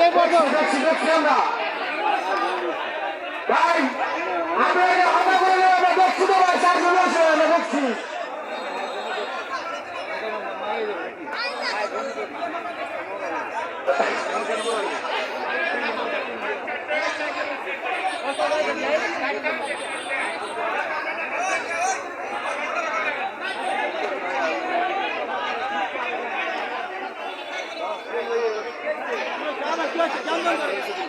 দেখছি আমরা ভাই আমরা হামলা করে আমরা দেখছি তো ভাই চারজন আছে আমরা দেখছি Jangan